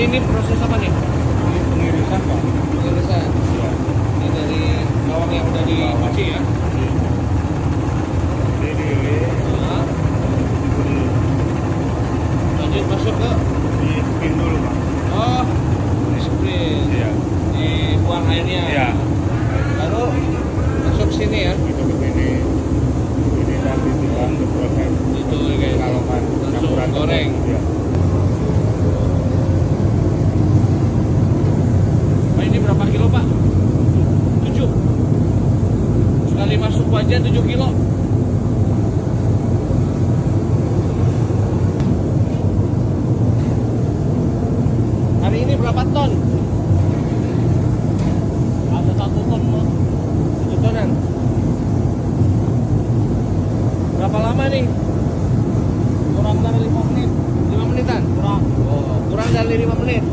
ini proses apa nih? Ini pengirisan Pak. Pengirisan. Iya. Ini dari bawang yang udah dicuci ya. Ini diiris, Nah, diberi lanjut masuk ke di spin dulu Pak. oh di sprint. Iya. Dibuang airnya. Iya. Lalu masuk sini ya. Itu ke sini. Ini dan ditilang diproses. Itu guys. Kalokan Langsung campuran goreng. Iya. Pak, ini berapa kilo Pak? 7. Sekali masuk aja 7 kilo. Hari ini berapa ton? Ada 1 ton, Mas. 1 tonan. Berapa lama nih? Kurang dari 5 menit. 5 menitan? Kurang. Oh, kurang dari 5 menit.